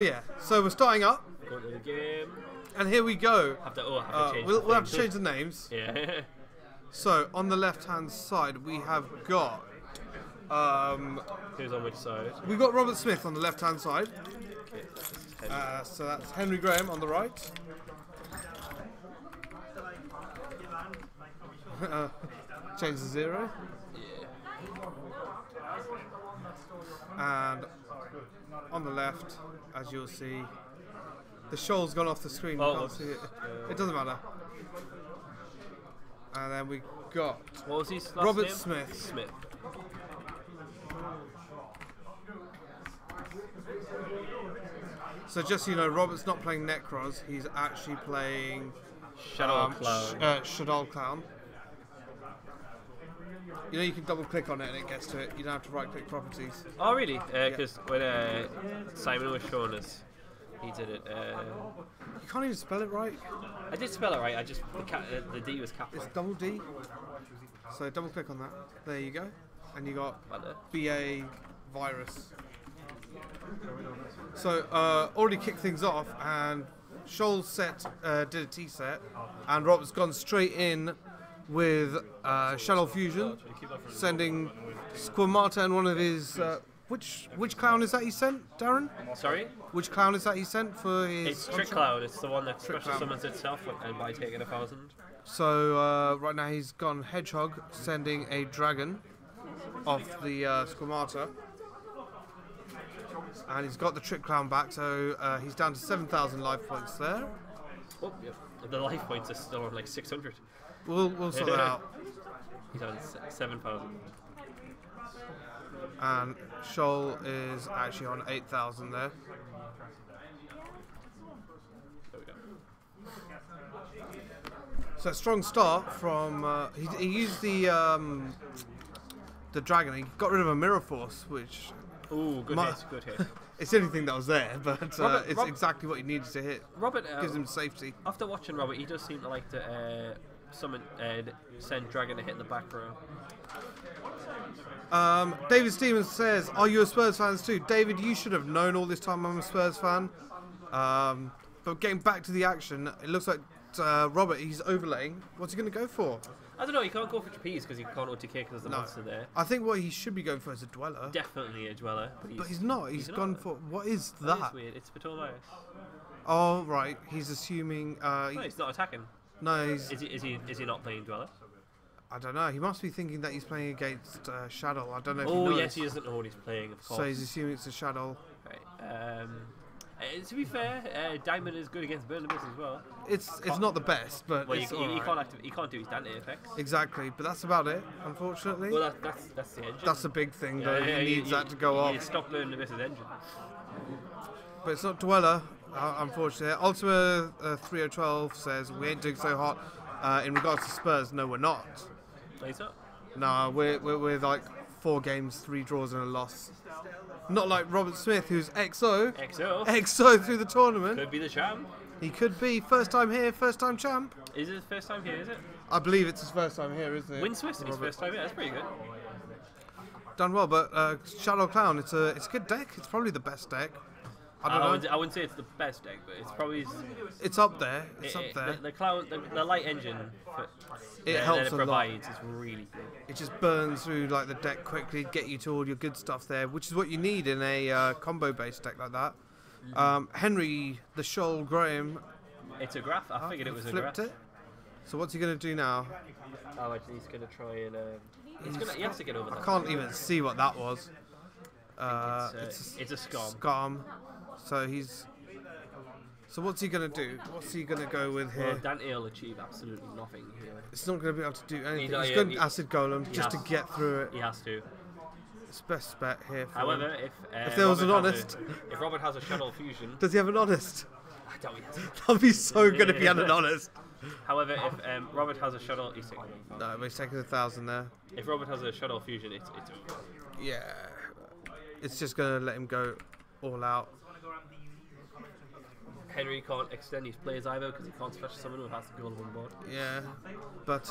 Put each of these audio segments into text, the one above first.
Yeah, so we're starting up, Go to the game. and here we go. We'll have to change the names. Yeah. So on the left-hand side, we have got Who's on which side? we've got Robert Smith on the left-hand side. Okay. So that's Henry Graham on the right. Change the 0. Yeah. And on the left, as you'll see, the shoal's gone off the screen. Oh, You can't see it. It doesn't matter. And then we got What was his last Robert name? Smith. Smith. So just so you know, Robert's not playing Necros. He's actually playing Shaddoll Clown. Shaddoll Clown. You know, you can double click on it and it gets to it. You don't have to right click properties. Oh really? Because when Simon was showing us, he did it. You can't even spell it right. I did spell it right. I just the D was capital. It's double D. So double click on that. There you go. And you got Well, BA virus. So already kicked things off, and Shoal set did a T set, and Robert's gone straight in with Shaddoll Fusion, sending Squamata and one of his. Which clown is that he sent, Darren? Sorry? Which clown is that he sent for his? It's Trick Clown. It's the one that Trick special Clown. summons itself and by taking 1,000. So right now he's gone Hedgehog, sending a dragon off the Squamata. And he's got the Trick Clown back, so he's down to 7,000 life points there. Oh, yeah. The life points are still on like 600. We'll sort that out. He's on 7,000. And Shoal is actually on 8,000 there. There we go. So a strong start from. He used the dragon. He got rid of a Mirror Force, which Ooh, good hit, good hit. it's anything that was there, but it's Rob- exactly what he needed to hit. Robert Gives him safety. After watching Robert, he does seem to like to summon send Dragon to hit in the back row. David Stevens says, "Are you a Spurs fan too?" David, you should have known all this time I'm a Spurs fan. But getting back to the action, it looks like Robert, he's overlaying. What's he going to go for? I don't know, he can't go for trapeze because he can't OTK because there's the monster there. I think what he should be going for is a Dweller. Definitely a Dweller. But he's not. He's gone not. for... What is That that? is weird. It's Patomaris. Oh, right. He's assuming... No, he's not attacking. no, he's... Is he not playing Dweller? I don't know. He must be thinking that he's playing against Shaddoll. I don't know if he Oh knows. yes, he doesn't know what he's playing, of course. So he's assuming it's a Shaddoll. Right. To be fair, Diamond is good against Burn Abyss as well. It's not the best, but Well, it's he alright. can't do his Dante effects. Exactly, but that's about it, unfortunately. Well, that's the engine. That's a big thing, though. Yeah, he needs that to go off. You stop Burn Abyss's engine. But it's not Dweller, unfortunately. Ultima 3012 says, "We ain't doing so hot." In regards to Spurs, no, we're not. Plays up. No, we're like 4 games, 3 draws and a loss. Not like Robert Smith, who's XO through the tournament. Could be the champ. He could be first time here, first time champ. Is it his first time here, is it? I believe it's his first time here, isn't it? Win Swiss, his Robert? first time here, that's pretty good. Done well, but Shaddoll Clown, it's a good deck. It's probably the best deck. I don't know. I wouldn't say it's the best deck, but it's probably... It's up there. It's up there. The clown, the light engine It helps that it a lot. provides is really good. It just burns through like the deck quickly, get you to all your good stuff there, which is what you need in a combo-based deck like that. Henry, the Shoal Graham, It's a graph. I figured it was a graph. flipped it. So what's he going to do now? Oh, actually, he's going to try and... he has to get over that. I can't even see what that was. It's a scum. Scum. So he's... So what's he going to do? What's he going to go with here? Well, Dante will achieve absolutely nothing here. It's not going to be able to do anything. He's- He's going to Acid Golem just to has- get through it. He has to. It's best bet here for However, him. if there was Robert an has if Robert has a Shaddoll Fusion... Does he have an honest? I doubt he has. That'd be so good if he had an honest. However, if Robert has a Shaddoll... He's taking it. No, but he's taking 1,000 there. If Robert has a Shaddoll Fusion, it's Yeah. It's just going to let him go all out. Henry can't extend his plays either because he can't special summon with Acid Golem on board. Yeah. But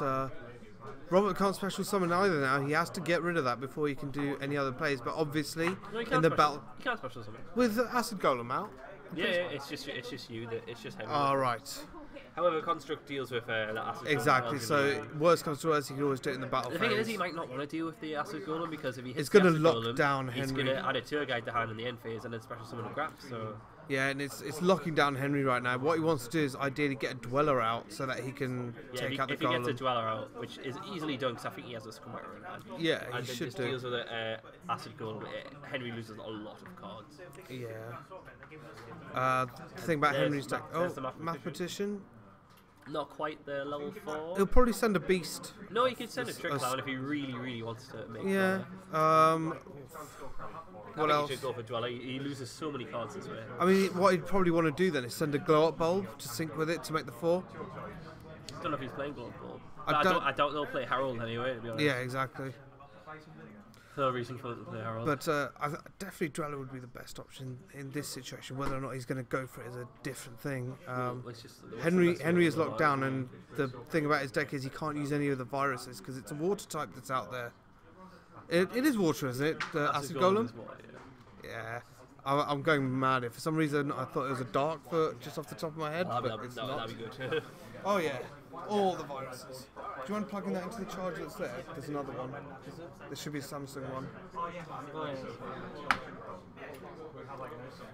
Robert can't special summon either now. He has to get rid of that before he can do any other plays. But obviously, No, he in can't the special- battle He can't special summon. with Acid Golem out, Yeah, it's just you. It's just Henry. All right. However, Construct deals with the acid. Exactly. Golem So relatively worst comes to worst, he can always do it in the battle the phase. thing is, he might not want to deal with the acid golem because if he hits It's gonna the acid lock golem, down he's Henry. gonna add a tour guide to hand in the end phase and then special summon a grab. So Yeah, and it's locking down Henry right now. What he wants to do is ideally get a dweller out so that he can yeah, take out the if he gets a golem. dweller out, which is easily done because I think he has a scummer in hand. Yeah, he and then should just do. deals with the acid golem. Henry loses a lot of cards. Yeah. The thing about There's Henry's deck. there's Oh, the Mathematician. Mathematician. Not quite the level 4. He'll probably send a beast. No, he could send a trick a clown if he really wants to make. Yeah. I What think else? he should go for dweller. He loses so many cards this way. I mean, what he'd probably want to do then is send a glow up bulb to sync with it to make the 4. I don't know if he's playing Gold Ball. I I don't- don't know play Harold anyway, to be honest. Yeah, exactly. No reason for him to play Harold. But definitely Dweller would be the best option in this situation. Whether or not he's going to go for it is a different thing. It's just- what's the Henry best Henry way is to locked go down, about it? and the thing about his deck is he can't use any of the viruses because it's a water type that's out there. It is water, isn't it? The acid golem. is what, yeah. Yeah. I'm going mad. If for some reason I thought it was a dark for just off the top of my head, but it's not. That'd be good. Oh yeah, all the viruses. Do you want plugging that into the charger that's there? There's another one. There should be a Samsung one.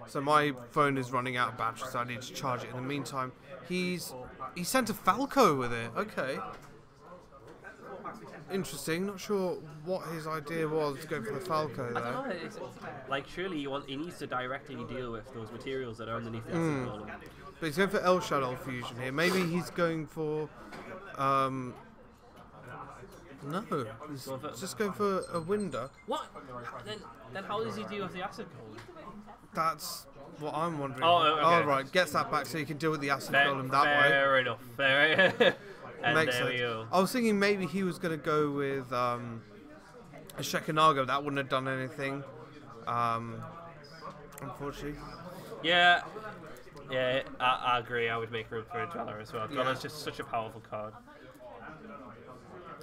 So my phone is running out of battery, so I need to charge it. In the meantime, he sent a Falco with it. Okay. Interesting. Not sure what his idea was to go for the Falco I don't know. there. Like, surely he needs to directly deal with those materials that are underneath the acid golem. But he's going for El Shaddoll Fusion here. Maybe he's going for. No, he's just going for a Winder. What? Then how does he deal with the acid golem? That's what I'm wondering. Oh, okay. Oh, right. Gets that back so you can deal with the acid golem that way. Fair enough. Fair. And Makes there we sense. go. I was thinking maybe he was going to go with a Shekinaga. That wouldn't have done anything. Unfortunately. Yeah, I agree. I would make room for a Dweller as well. Dweller's just such a powerful card.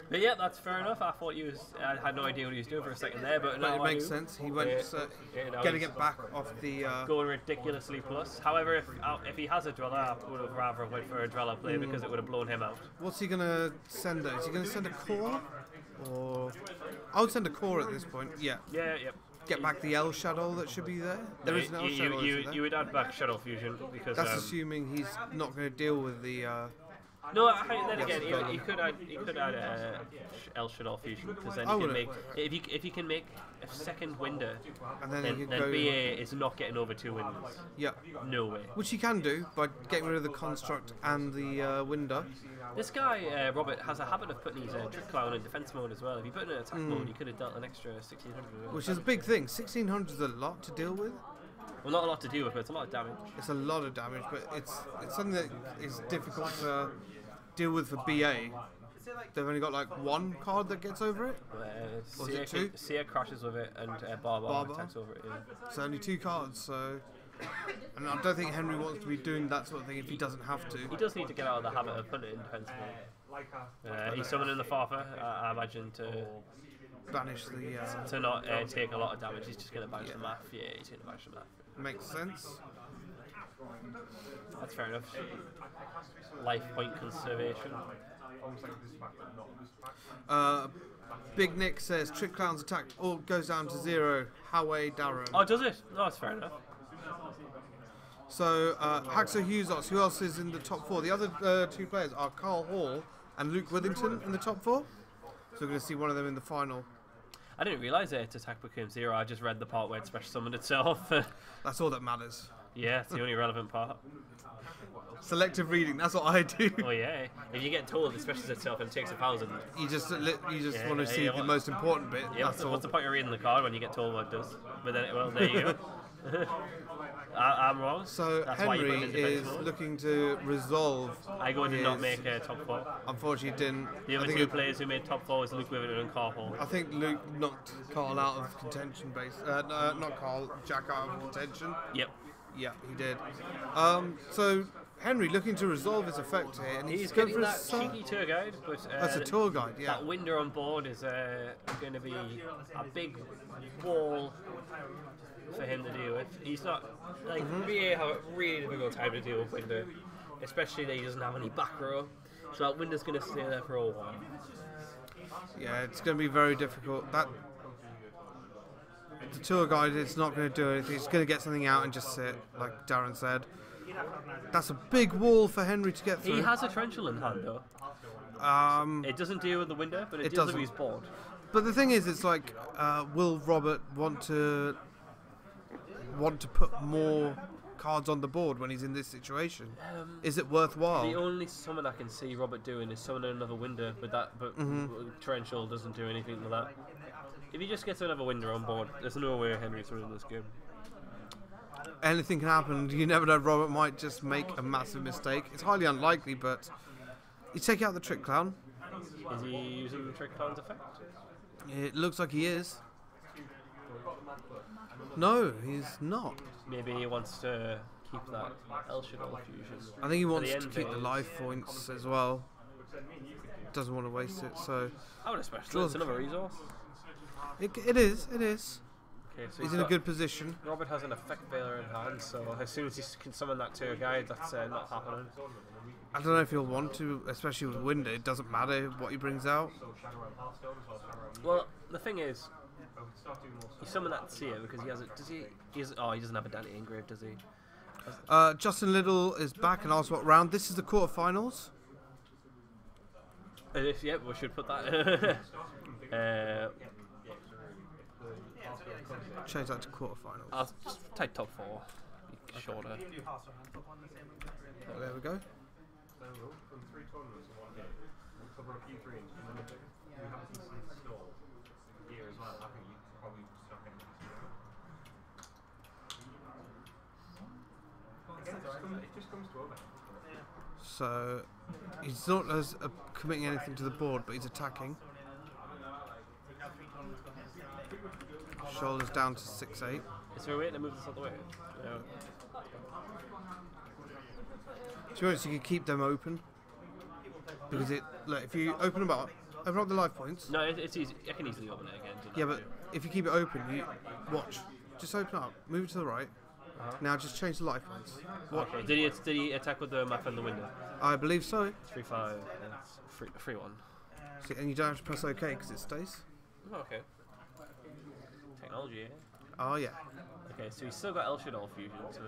But yeah, that's fair enough. I had no idea what he was doing for a second there, but But no, it I makes do. sense. He went No, getting he's it back off the. going ridiculously plus. However, if he has a Dweller, I would have rather went for a Dweller play because it would have blown him out. What's he going to send though? Is he going to send a core? Or. I would send a core at this point. Yeah. Yeah, yep. Get back the El Shadow that should be there. There is an El Shadow. isn't there? You would add back Shaddoll Fusion because That's assuming he's not going to deal with the. no. Then Yes, again, golem. he could add El Shaddoll Fusion because then I he can would've. make if he can make a second window, And then, then he can go. BA is not getting over 2 windows. Yeah. No way. Which he can do by getting rid of the construct and the Winder. This guy, Robert, has a habit of putting his Trick Clown in defense mode as well. If he put it in attack mode, he could have dealt an extra 1600 with it. Which is a big thing. 1600 is a lot to deal with. Well, not a lot to deal with, but it's a lot of damage. It's a lot of damage, but it's something that is difficult to deal with for BA. They've only got like one card that gets over it. Or is it two? Sia crashes with it, and Barbar Barbar? attacks over it. Yeah. So only 2 cards. So, and I don't think Henry wants to be doing that sort of thing if he doesn't have to. He does need to get out of the habit of putting it in defense mode. He's summoning the Farfa, I imagine, Banish the. to not take a lot of damage. He's just going to banish the math. Yeah, he's going to banish the math. Makes sense. That's fair enough. Life point conservation. Big Nick says Trick Clown's attack all goes down to 0. Howie Darren. Oh, does it? No, that's fair enough. So Haxo Hughes, who else is in the top 4? The other 2 players are Carl Hall and Luke Withington in the top 4. So we're going to see one of them in the final. I didn't realise its attack became 0. I just read the part where it special summoned itself. That's all that matters. Yeah, it's the only relevant part. Selective reading, that's what I do. Oh yeah, if you get told it specials itself and it takes 1,000. You just Yeah, want to see yeah, the what- most important bit. Yeah, That's all. what's the point of reading the card when you get told what it does? But then, well, there you go. I'm wrong. So That's why you put Henry it in defense is mode. looking to resolve. Igo did not his- make a top 4. Unfortunately, didn't. The I other think 2 players who made top 4 was Luke Withington and Carl Hall. I think Luke knocked Carl out of contention base. No, not Carl, Jack out of contention. Yep. Yeah, he did. So Henry looking to resolve his effect here, and He's going getting for that cheeky tour guide, but That's a tour guide, yeah. that window on board is going to be a big wall for him to deal with. He's not like VA have a really difficult time to deal with Winder, especially that he doesn't have any back row. So that Winder's going to stay there for a while. Yeah, it's going to be very difficult. That the tour guide is not going to do anything. He's going to get something out and just sit, like Darren said. That's a big wall for Henry to get through. He has a torrential in hand though. It doesn't deal with the Winder, but it deals with his board. But the thing is, it's like, will Robert want to put more cards on the board when he's in this situation? Is it worthwhile? The only summon I can see Robert doing is summon another Winder, but torrential doesn't do anything with that. If he just gets another Winder on board, there's no way Henry's winning this game. Anything can happen. You never know. Robert might just make a massive mistake. It's highly unlikely, but you take out the Trick Clown. Is he using the Trick Clown's effect? It looks like he is. No, he's not. Maybe he wants to keep that Shaddoll fusion. I think he wants to keep the life points as well. Doesn't want to waste it, so... I would especially. It's another resource. It is. Okay, so he's in a good position. Robert has an effect veiler in hand, so as soon as he can summon that tour guide, that's not happening. I don't know if he'll want to, especially with Winder. It doesn't matter what he brings out. Well, the thing is, he summoned that Seer because he has it. Does he? He doesn't have a Danny engraved, does he? Justin Little is back and asked what round. This is the quarterfinals. Yeah, we should put that. Change that to quarterfinals. I'll just take top 4. Be shorter. Oh, there we go. So he's not as committing anything to the board, but he's attacking. Shoulders down to 6-8. Is there a way to move this out the way? No. To be honest, you can keep them open because look, if you open them up the life points. No, it's easy. I can easily open it again. Yeah, but if you keep it open, you watch. Just open up, move it to the right. Now just change the life points. Okay. Did he attack with the map and the window? I believe so. 3-5. That's 3-1. See, and you don't have to press OK because it stays. Oh, okay. Technology, eh? Oh yeah. Okay, so he's still got Shaddoll fusion. So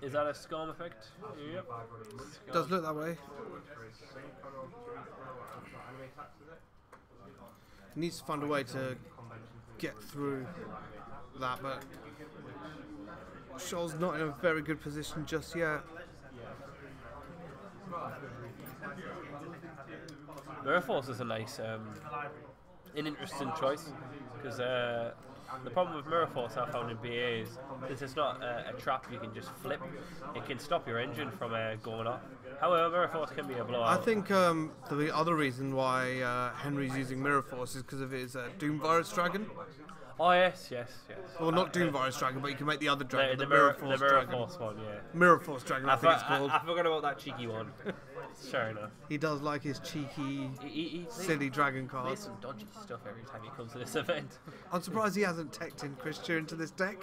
is that a Scum effect? Yep. Does look that way. He needs to find a way to get through that, but Shoal's not in a very good position just yet. Mirror Force is a nice, an interesting choice because the problem with Mirror Force I found in BA is since it's not a trap you can just flip, it can stop your engine from going off. However, Mirror Force can be a blowout. I think the other reason why Henry's using Mirror Force is because of his Doom Virus Dragon. Oh yes. Well, not Doom Virus Dragon, but you can make the other dragon, the Mirror Mirror Dragon. Force one, yeah. Mirror Force Dragon, I think it's called. I forgot about that cheeky one. Sure enough. He does like his cheeky, he silly dragon plays cards. some dodgy stuff every time he comes to this event. I'm surprised he hasn't teched in Christian into this deck.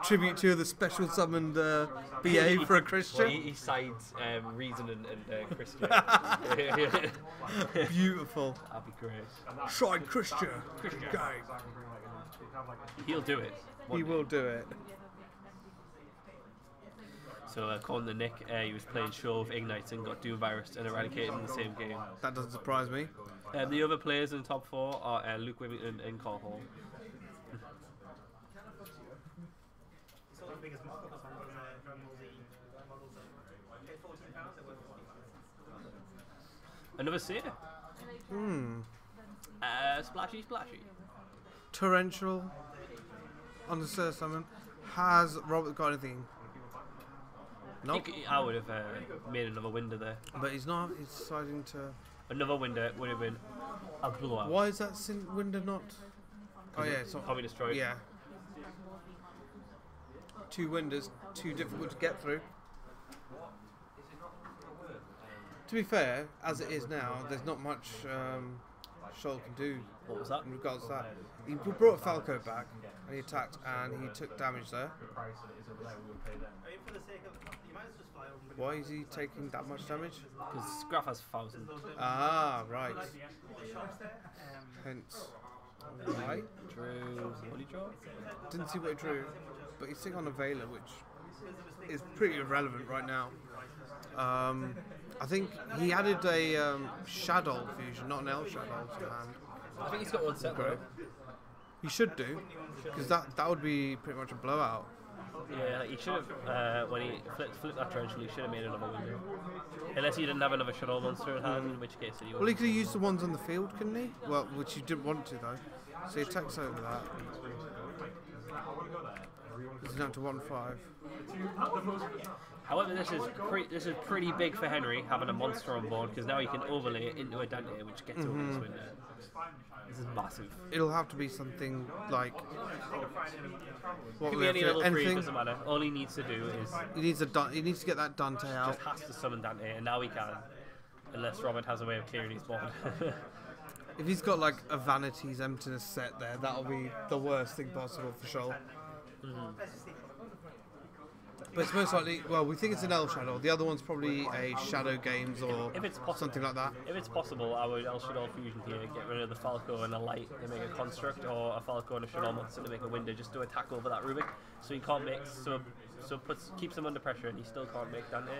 Tribute to the special summoned BA for a Christian. Well, he sides Reason and Christian. Beautiful. That'd be great. Side Christian. Game. He'll do it. He will do it. So according to Nick, he was playing Shove, Ignites and got Doom Virus and Eradicated in the same game. That doesn't surprise me. The other players in the top 4 are Luke Wimington and Carl Hall. Another Seer. Splashy. Torrential. On the Sir Summon. Has Robert got anything? Nope. I would have made another window there. But he's not. He's deciding to... Another window would have been a blowout. Why is that window not... Oh yeah, it's not... Can't be destroyed. Yeah. 2 windows, too difficult to get through. To be fair, as it is now, there's not much Shoal can do What was that? in regards to that. He brought Falco back and he attacked and he took damage there. Why is he taking that much damage? Because Graf has 1,000. Ah, right. Hence. Right. Drew. What did he draw? Didn't see what he drew, but he's sitting on a Veiler, which is pretty irrelevant right now. I think he added a Shaddoll fusion, not an El Shaddoll to hand. I think he's got one set though. He should do, because that would be pretty much a blowout. Yeah, he should have, when he flipped that torrential, he should have made another window. Unless he didn't have another Shaddoll monster in hand, in which case he would. Well, he could have used the ones on the field, couldn't he? Well, which he didn't want to though. So he attacks over that. He's down to 1-5. However, this is pretty big for Henry having a monster on board because now he can overlay it into a Dante, which gets over this window. This is massive. It'll have to be something like. What Could we be have any to, level 3, anything. doesn't matter. All he needs to do is He needs to get that Dante out. just has to summon Dante, and now he can, unless Robert has a way of clearing his board. If he's got like a Vanity's Emptiness set there, that'll be the worst thing possible for Shoal. But it's most likely, well, we think it's an El Shadow. The other one's probably a Shadow Games or If it's possible, something like that. If it's possible, I would El Shaddoll Fusion here, get rid of the Falco and a Light to make a Construct, or a Falco and a Shaddoll Monster to make a window, just to attack over that Rubik, so he can't make, keeps him under pressure and he still can't make Dante.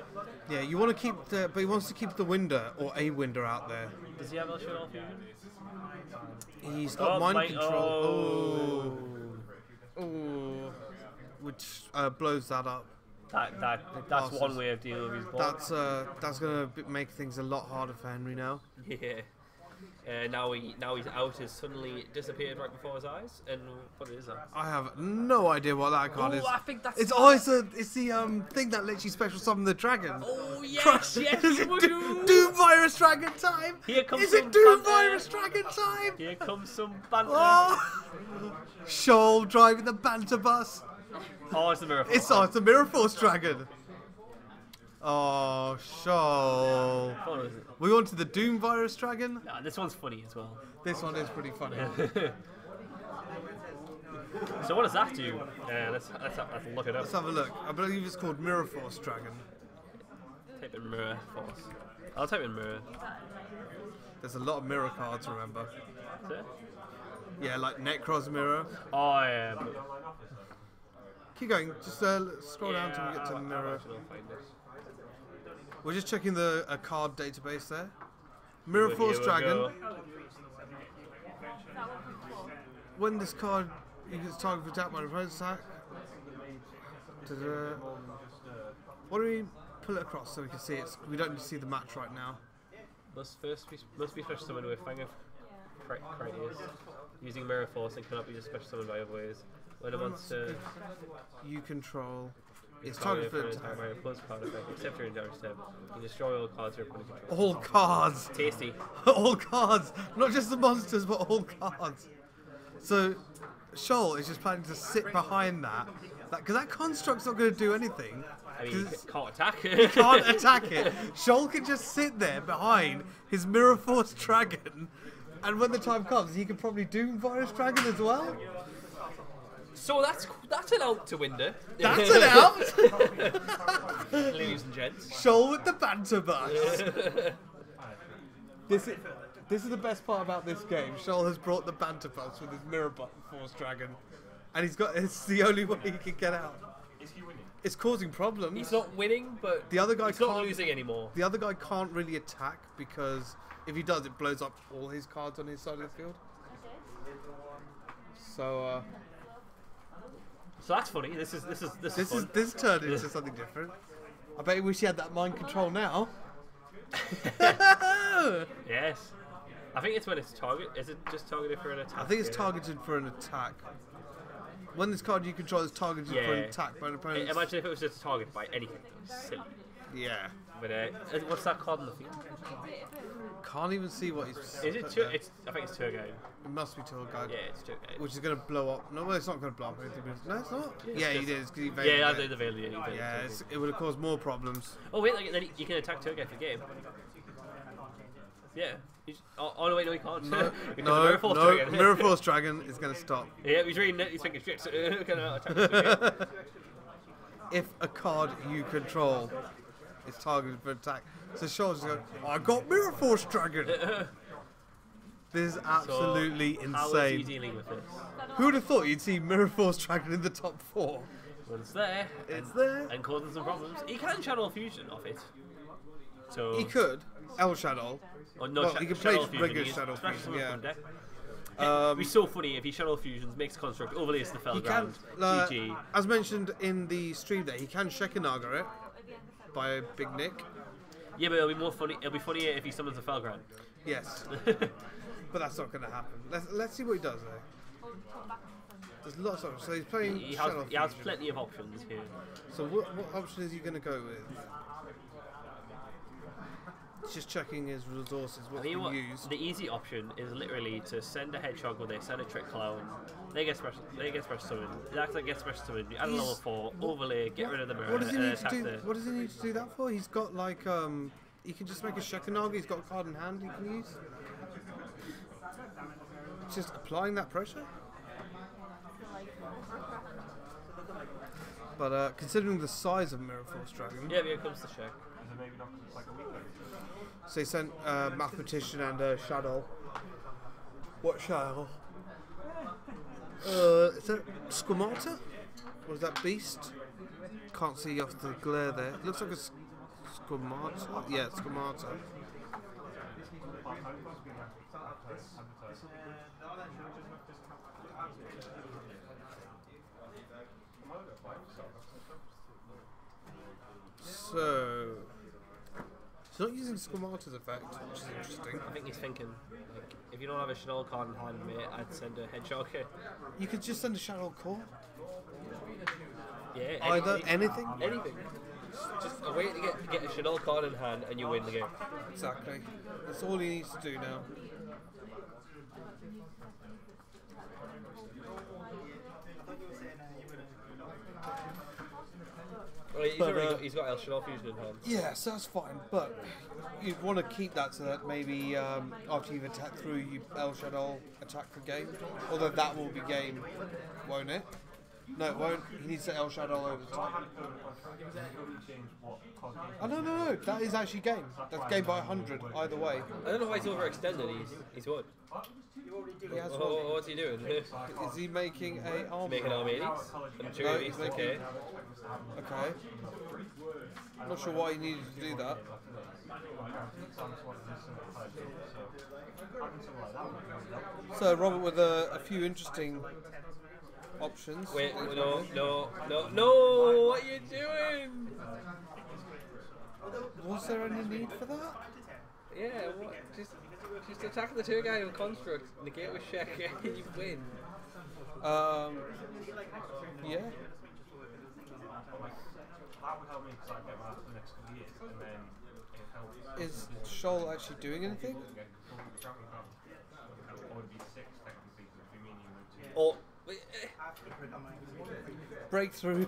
Yeah, you want to keep but he wants to keep the window or a window out there. Does he have El Shaddoll Fusion? He's got mind control. Oh, which blows that up. That's one way of dealing with his board. That's gonna make things a lot harder for Henry now. Yeah. Now he's out has suddenly disappeared right before his eyes, and what is that? I have no idea what that card is. I think that's. It's the thing that lets you special summon the dragon. Oh yes, yes, Is it you do. Doom Virus Dragon time? Here comes Is it some Doom banter. Virus Dragon time? Here comes some banter. Oh, Shoal driving the banter bus. Oh, it's the Mirror Force. It's a Mirror Force Dragon. Oh, Shoal. What is it? We wanted the Doom Virus Dragon. Nah, this one's funny as well. This one is pretty funny. So what does that do? Let's look it up. Let's have a look. I believe it's called Mirror Force Dragon. Type in Mirror Force. I'll type in Mirror. There's a lot of mirror cards, remember? Is it? Yeah, like Necros Mirror. Oh yeah. Keep going. Just scroll down till we get to the mirror. I'll find it. We're just checking the card database there. Mirror Force Here we Dragon. go. When this card gets target for attack by an opponent's attack. Ta-da. What do we pull it across so we can see it? We don't need to see the match right now. Must be special summoned with Fang of Critias. Using Mirror Force and cannot be just special summoned by other ways. When a monster You control. It's target targeted for for an attack. attack by a plus card effect, except during damage step. You can destroy all cards your opponent controls. All cards. Tasty. All cards. Not just the monsters, but all cards. So, Shoal is just planning to sit behind that. Because that construct's not going to do anything. I mean, you can't attack. Can't attack it. Shoal can just sit there behind his Mirror Force Dragon, and when the time comes, he can probably Doom Virus Dragon as well. So that's an out to window. That's an out. Ladies and gents. Shoal with the banter bus. This is the best part about this game. Shoal has brought the banter bus with his Mirror Force Dragon, and it's the only way he can get out. It's causing problems. He's not winning, but The other guy he's not can't- losing anymore. The other guy can't really attack because if he does, it blows up all his cards on his side of the field. So So that's funny. This is fun. this turned into something different. I bet you wish he had that mind control now. Yes. I think it's when it's target. Is it just targeted for an attack? I think it's targeted for an attack. When this card you control is targeted for an attack by an opponent. Imagine if it was just targeted by anything. Silly. Yeah. But what's that card in the field? Can't even see what he's. Is it put tour? there. I think it's tour guide. It must be tour guide. Yeah, it's tour guide. Which is going to blow up. No, well, it's not going to blow up anything. No, it's not. Yeah, he did. It's 'cause he Yeah, evaded I it. did the veil. Yeah, it would have caused more problems. Oh wait, then you can attack tour guide for game. Yeah. Oh no, wait, no, he can't. No, Because no, Mirror Force no. Dragon. Mirror Force Dragon is going to stop. Yeah, he's reading it. He's thinking, shit, can I attack? If a card you control is targeted for attack. So Shoal's going, I got Mirror Force Dragon! This is absolutely How is he insane. dealing with this? Who would have thought you'd see Mirror Force Dragon in the top 4? Well, it's there. It's there. And causing some problems. He can Shaddoll Fusion off it. So He could. El Shaddoll. Or no, Well, he can play Shaddoll Fusion. regular He's Shaddoll special Fusion, yeah. from deck. It'd be so funny if he Shaddoll Fusions, makes construct, overlays the He Fellground, can, GG. as mentioned in the stream there, he can Shekinaga it by Big Nick. Yeah, but it'll be more funny. It'll be funnier if he summons a Fellground. Yes. But that's not going to happen. Let's see what he does there. There's lots of options. So he's playing He Shaddoll has Fusion. plenty of options here. So what option is he going to go with? He's just checking his resources, what's I mean, been used. the easy option is literally to send a Hedgehog with it, send a Trick Clown, they get special summon, that's like get special summon, you add a level 4, overlay, get rid of the mirror, What does he and need to attack do? the... What does he need to do that for? He's got like he can just make a Shekinaga. He's got a card in hand he can use. Just applying that pressure. But considering the size of Mirror Force Dragon, Yeah, here comes the check. so he sent Mathematician and Shaddoll. What Shaddoll? Is that Squamata? What is that beast? Can't see off the glare there. It looks like a Squamata. Yeah, Squamata. So, he's not using Squamata's effect, which is interesting. I think he's thinking, like, if you don't have a Shaddoll card in hand, mate, I'd send a Hedgehog here. You could just send a Shaddoll Core. Yeah, Either, anything. anything. Just a way to get a Shaddoll card in hand and you win the game. Exactly. That's all he needs to do now. Well, he's got El Shaddoll Fusion in hand. Yes, that's fine, but you'd want to keep that so that maybe after you've attacked through, you El Shaddoll attack for game. Although that will be game, won't it? No, it won't. He needs to El Shaddoll over the top. Oh, no. That is actually game. That's game by 100, either way. I don't know why he's overextended. He's what? He has one. Oh, what's he doing? Is he making a arm? Making arm 80s? And 2 No, 80s, he's making- okay. Okay. I'm not sure why he needed to do that. So Robert with a few interesting options. Wait, no, what are you doing? Was there any need for that? Yeah, what? Just attack the 2 guy with construct, negate with check, and you win. Yeah. That would help me because I get my for the next couple of years, and then it helps. Is Shoal actually doing anything? Or would be 6 technically, which would mean you would Or Breakthrough.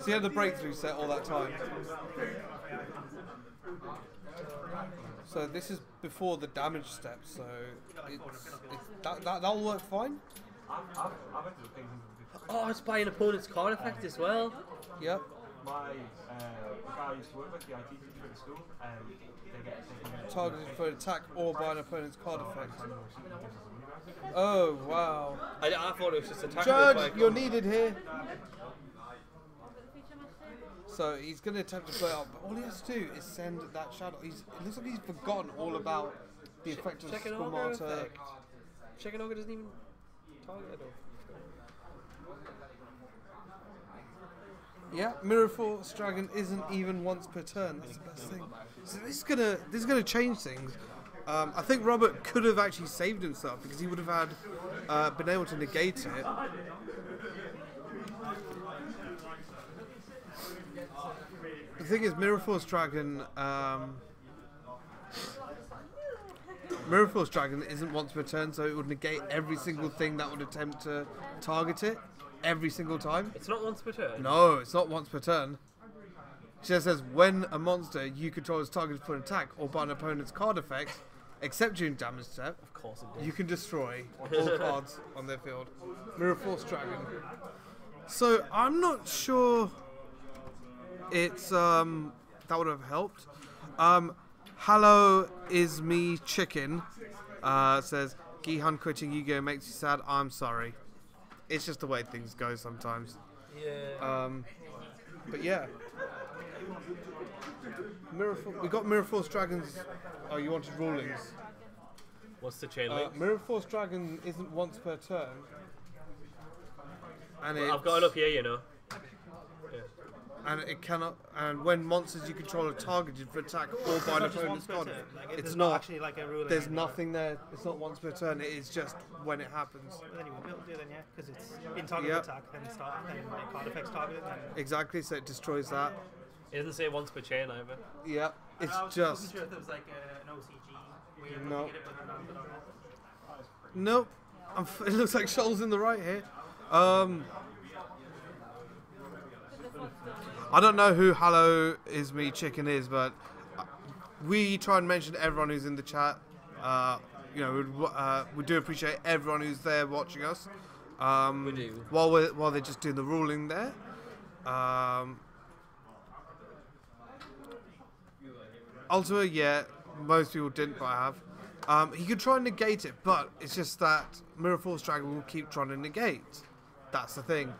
So he had the breakthrough set all that time. So this is before the damage step, so that'll work fine. I've ended up paying 150. oh, it's by an opponent's card effect as well. Yep. My the guy I used to work with, the IT teacher at the school, they get Targeted for attack or by an opponent's card effect. Oh wow. I thought it was just attacking. Judge, you're needed here. So he's going to attempt to play up, but all he has to do is send that shadow. It looks like he's forgotten all about the effect of Squamata. Shekinaga doesn't even target it. Yeah, Mirror Force Dragon isn't even once per turn. That's the best thing. So this is gonna change things. I think Robert could have actually saved himself because he would have had been able to negate it. The thing is, Mirror Force Dragon isn't once per turn, so it would negate every single thing that would attempt to target it every single time. It's not once per turn. No, it's not once per turn. It just says when a monster you control is targeted for an attack or by an opponent's card effect, except during damage step, Of course it you does. can destroy all cards on their field. Mirror Force Dragon. So I'm not sure it's that would have helped. Hello is me chicken says Gihan quitting Yu-Gi-Oh makes you sad. I'm sorry. It's just the way things go sometimes. Yeah. But yeah. We got Mirror Force Dragons. Oh, you wanted rulings. What's the chain link? Mirror Force Dragon isn't once per turn. And I've got enough here, you know. And it cannot. And when monsters you control are targeted for attack or by an opponent's card, it's not actually like a ruling. There's nothing there. It's not once per turn. It is just when it happens. Well, anyway, we'll do then, yeah, because it's in target Yep. attack, then the card effects targeted. Exactly. So it destroys that. It doesn't say once per chain either. Yeah. It's I wasn't just. sure if there was like an OCG way of No. looking at it, but not at all. Nope. It looks like Shoal's in the right here. I don't know who Hello is me chicken is, but we try and mention everyone who's in the chat. We do appreciate everyone who's there watching us. We do. While they're just doing the ruling there. Ultima, yeah, most people didn't, but I have. He could try and negate it, but it's just that Mirror Force Dragon will keep trying to negate. That's the thing.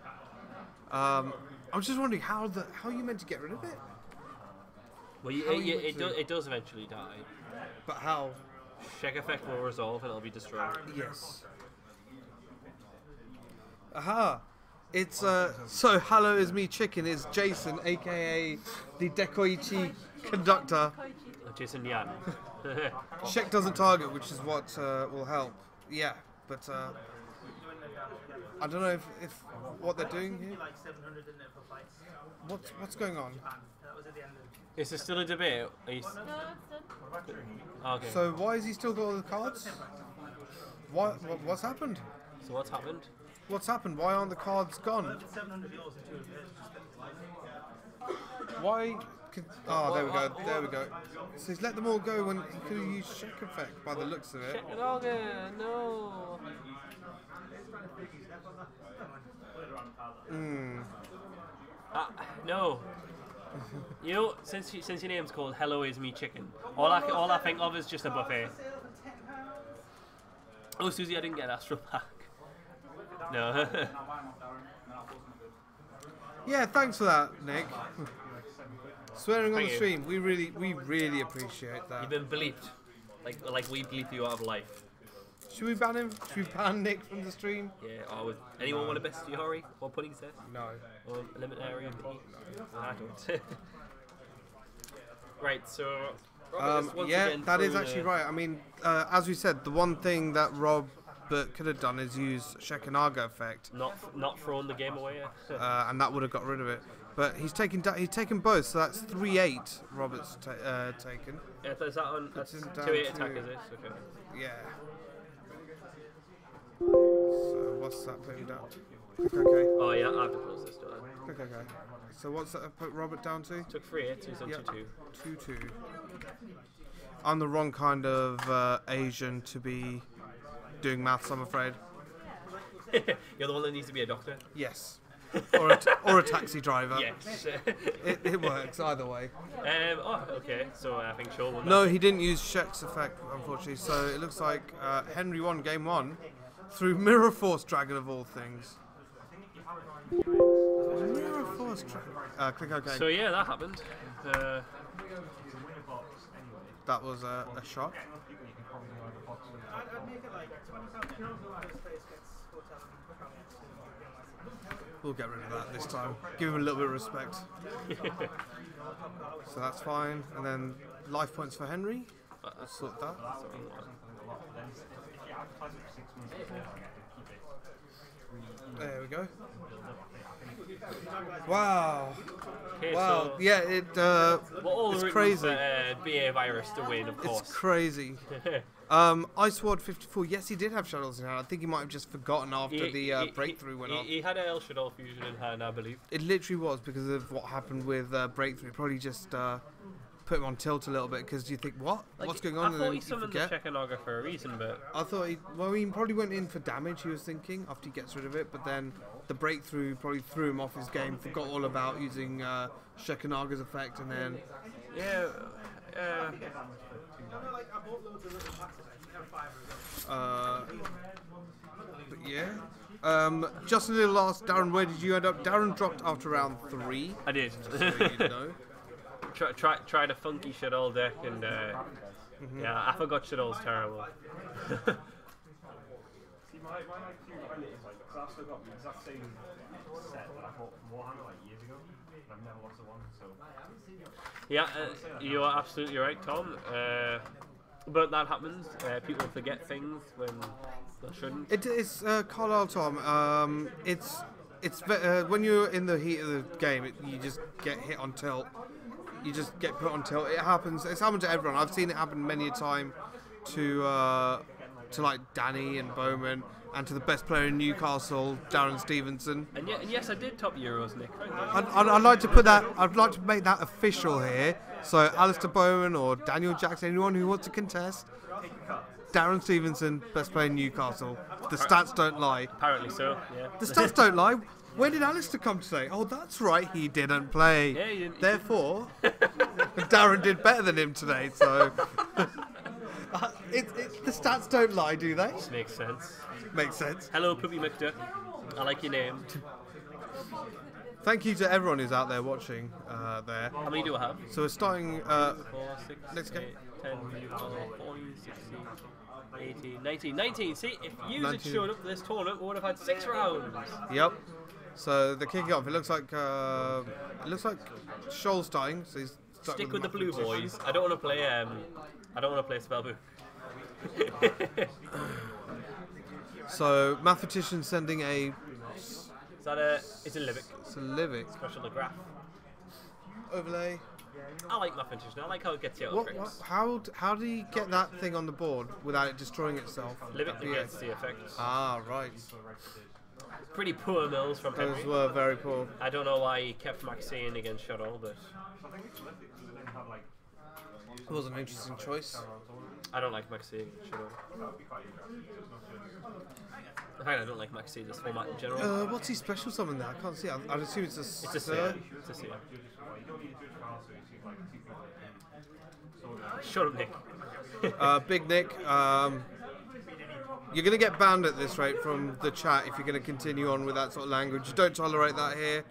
I'm just wondering how are you meant to get rid of it? Well, How are you meant it does eventually die. But how? Check effect will resolve and it'll be destroyed. Yes. Aha! It's so hello is me chicken is Jason, aka the Dekoichi conductor. Jason Yan. Check doesn't target, which is what will help. Yeah, but I don't know if what they're doing here. Like 700 in there for fights. What's going on? That was at the end of Is there still a debate? Are you... No, it's done. Okay. So why has he still got all the cards? What's happened? So what's happened? What's happened? Why aren't the cards gone? 700 euros and 2 of Why? Oh, there we go. There we go. So he's let them all go when he could have used Check Effect by the looks of it. Check it all again. No. No. You know, since your name's called Hello Is Me Chicken, all I think of is just a buffet. Oh, Susie, I didn't get Astral back. No. Yeah, thanks for that, Nick. Swearing on Thank the you. stream, we really appreciate that. You've been bleeped. Like we bleep you out of life. Should we ban him? Should we ban Nick from the stream? Yeah, or would anyone want a bestiary or pudding set? No. Or eliminary? I don't. Right, so Robert is once Yeah, again that is through actually the- right. I mean, as we said, the one thing that Rob could have done is use Shekinaga effect, Not throwing the game away. and that would have got rid of it. But he's taken both, so that's 3-8. Robert's taken. Yeah, is that on? That's It's 2-8 down attack, to- is it? Okay. Yeah. So what's that put him down? Click OK. Oh yeah, I have to close this door. Click OK. So what's that put Robert down to? Took 3-8, so he's on Yep. 2-2. 2-2. I'm the wrong kind of Asian to be doing maths, I'm afraid. You're the one that needs to be a doctor. Yes. or a taxi driver. Yes. It works either way. Okay. So I think Shoal won. No, he didn't use Shek's effect, unfortunately. So it looks like Henry won game 1 through Mirror Force Dragon of all things. Mirror Force Dragon. Click OK. So yeah, that happened. That was a shock. I'd make it like £20 first place gets hotel We'll get rid of that this time. Give him a little bit of respect. So that's fine. And then life points for Henry. Sort that. There we go. Wow. Okay, Wow. so Yeah, we're all it's rooting crazy. for BA Virus to win, of course. It's crazy. Ice Ward 54. Yes, he did have Shadows in hand. I think he might have just forgotten after the breakthrough went off. He had a Shaddoll Fusion in hand, I believe. It literally was because of what happened with breakthrough. Probably just put him on tilt a little bit because you think, what? Like, What's going on? I And thought then he you summoned the forget. Shekanaga for a reason, but I thought he probably went in for damage. He was thinking after he gets rid of it, but then the breakthrough probably threw him off his game. Forgot all about using Shekanaga's effect, and then yeah. But yeah. Just a little last, Darren. Where did you end up? Darren dropped after round 3. I did. So you know. Tried a funky Shaddoll deck, and yeah, I forgot Shaddoll's terrible. See, my IQ is like, because I've still got the exact same set that I bought from Warhammer like years ago, and I've never lost a one, so. Yeah, you are absolutely right, Tom. But that happens. People forget things when they shouldn't. It's Carlisle, Tom. It's when you're in the heat of the game, you just get hit on tilt. You just get put on tilt. It happens. It's happened to everyone. I've seen it happen many a time to like Danny and Bowman, and to the best player in Newcastle, Darren Stevenson. And yes, I did top Euros, Nick. I'd like to put that. I'd like to make that official here. So Alistair Bowman or Daniel Jackson, anyone who wants to contest, Darren Stevenson, best player in Newcastle. The stats don't lie. Apparently so. Yeah. The stats don't lie. Where did Alistair come today? Oh, that's right, he didn't play. Yeah, he didn't. Therefore, Darren did better than him today. So the stats don't lie, do they? Makes sense. Makes sense. Hello, Poopy McDuck. I like your name. Thank you to everyone who's out there watching there. How many do I have? So we're starting 4, 6, next game. 10, 14, 16, 18, 19. 19. See, if you had 19. showed up for this tournament, we would have had 6 rounds. Yep. So they're kicking off. It looks like Shoal's starting. So he's stuck Stick with the blue mathematician. boys. I don't want to play. I don't want to play Spellbook. So mathematician sending a Is that a? It's a Livic. Livic Special the graph. overlay. I like mathematician. I like how it gets you out of What? tricks. How do you get that thing on the board without it destroying itself? Livic Yeah. negates the effects. Ah, right. Pretty poor mills from Those Henry. were very poor. I don't know why he kept Maxine against Shaddoll, but It was an interesting choice. I don't like Maxine against Shaddoll. In fact, I don't like Maxine this format in general. What's his special summon there? I can't see. I'd assume it's a. It's a Seer. It's a Seer. Shut up, Nick. Big Nick. You're going to get banned at this rate from the chat if you're going to continue on with that sort of language. You don't tolerate that here.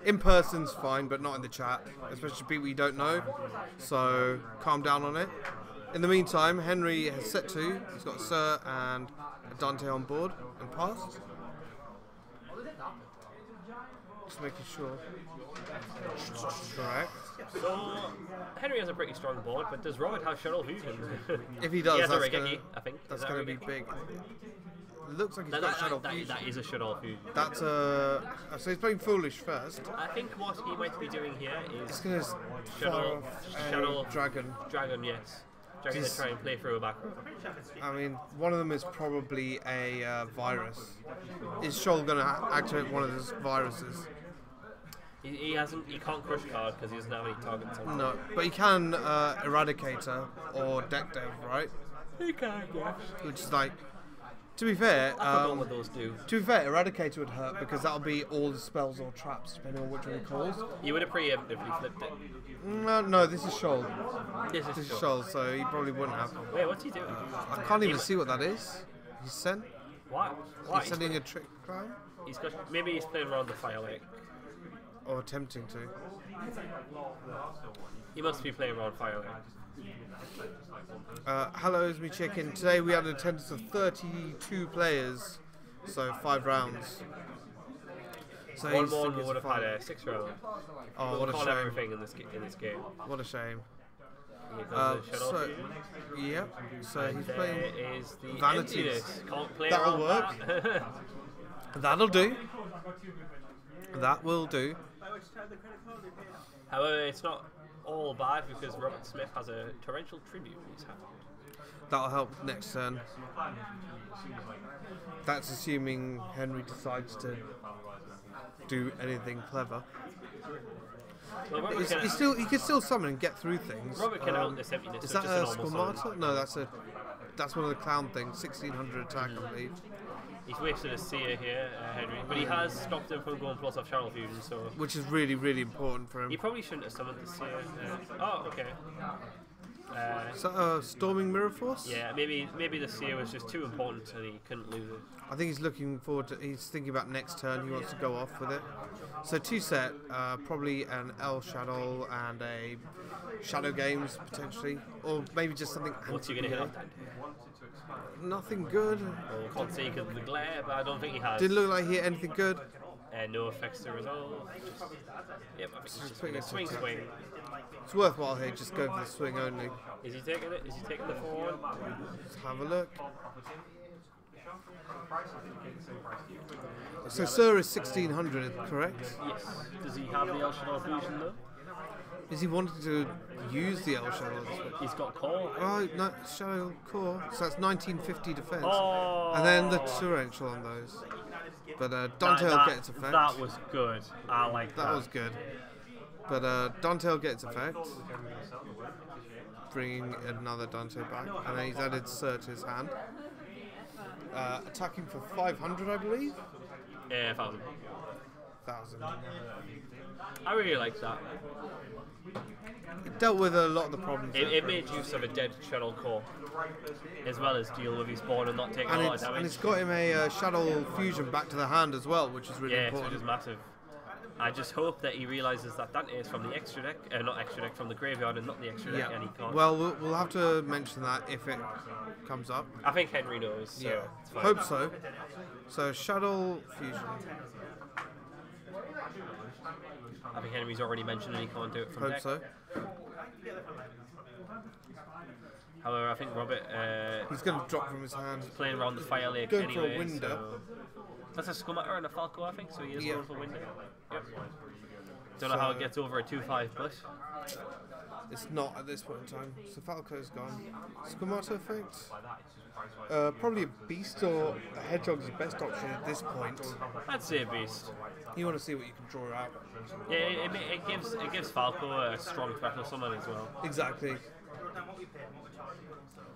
In person's fine, but not in the chat, especially people you don't know. So calm down on it. In the meantime, Henry has set 2. He's got Sir and Dante on board and passed. Just making sure. Correct. So, Henry has a pretty strong board, but does Robert have Shaddoll Fusion? If he does, he has a that's Regeki, gonna, I think. that's Is that going to be Regeki? big. Looks like he's That, got Shaddoll that Fusion. is a Shaddoll Fusion. That's so he's playing Foolish first. I think what he might be doing here He's is going to Shaddoll, Shaddoll Dragon. Dragon, yes. Dragon to Just- try and play through a back row. I mean, one of them is probably a virus. Is Shoal going to activate one of those viruses? He can't crush card because he doesn't have any targets on. No, but he can Eradicator or Deck Dev, right? He can, yes. Which is like, to be fair, I forgot what those do. to be fair, Eradicator would hurt because that'll be all the spells or traps, depending on which one he calls. You would have preemptively flipped it. No, this is Shoal. This This is is Shoal. Shoal, so he probably wouldn't have. Wait, what's he doing? I can't even see what that is. He's sent. Why? Why? He's sending a trick climb, He's got, maybe he's playing around the fire lake. or attempting to. He must be playing around fire lake. Hello, it's me chicken. Today we had an attendance of 32 players, so 5 rounds. So One he's more thinking would have it's had fine. a 6 round. Oh, We'll what a call shame! everything in this game. What a shame. Here comes the Shaddoll So, Fusion. yep. So he's There playing. is the Vanities. emptiness. Can't play That'll around work. that. That'll do. That will do. By which time the credit card will be paid off. However, it's not all bad because Robert Smith has a torrential tribute in his hand. That'll help next turn. That's assuming Henry decides to do anything clever. Well, Robert He can still summon and get through things. Robert can out this emptiness. Is with that just a a normal summon. Squamata? No, that's one of the clown things. 1600 attack, I believe. He's wasted a seer here, Henry, but he has stopped him from going plus off Shaddoll Fusion, so Which is really, really important for him. he probably shouldn't have summoned the seer. Oh, okay. Is that Storming Mirror Force? Yeah, maybe the seer was just too important and he couldn't lose it. I think he's looking forward to. He's thinking about next turn. He wants to go off with it. So 2 set, probably an L Shaddoll and a Shadow Games potentially, or maybe just something. What's he gonna hit on? Nothing good. Well, can't say because of the glare, but I don't think he has. Didn't look like he hit anything good. No effects to resolve. Yep, I think he's just gonna swing. It's worthwhile here. Just go for the swing only. Is he taking it? Is he taking the forward? Let's have a look. So Sir is 1600, correct? Yes. Does he have the El Shaddoll Fusion though? Is he wanting to use the L Shadow this way? He's got call. Oh, no, Shadow Core. So that's 1950 defense. Oh. And then the torrential on those. But Dante will get its effect. That was good. I like that. That was good. But Dante will get its effect. Bringing another Dante back. And then he's added Sir to his hand. Attacking for 500, I believe? Yeah, 1,000. 1,000. I really like that. It dealt with a lot of the problems. It made use of a dead Shaddoll Core, as well as deal with his board and not take a lot of damage. And it's got him a Shadow Fusion back to the hand as well, which is really Yes, important. which is massive. I just hope that he realises that Dante is from the extra deck, not extra deck, from the graveyard and not the extra deck, and he can't. Well, we'll have to mention that if it comes up. I think Henry knows, so it's fine. Hope so. So Shaddoll Fusion. I think Henry's already mentioned that he can't do it from Hope deck. so. However, I think Robert He's going to drop from his hand. playing around the Fire Lake Going for a anyway. window. So that's a Squamata and a Falco, I think, so he is Yeah. going for window. Yep. Don't know how it gets over a 2-5, but It's not at this point in time. So Falco's gone. Squamata effect? Probably a Beast or a Hedgehog's the best option at this point. I'd say Beast. You want to see what you can draw out. Yeah, it gives Falco a strong special summon as well. Exactly.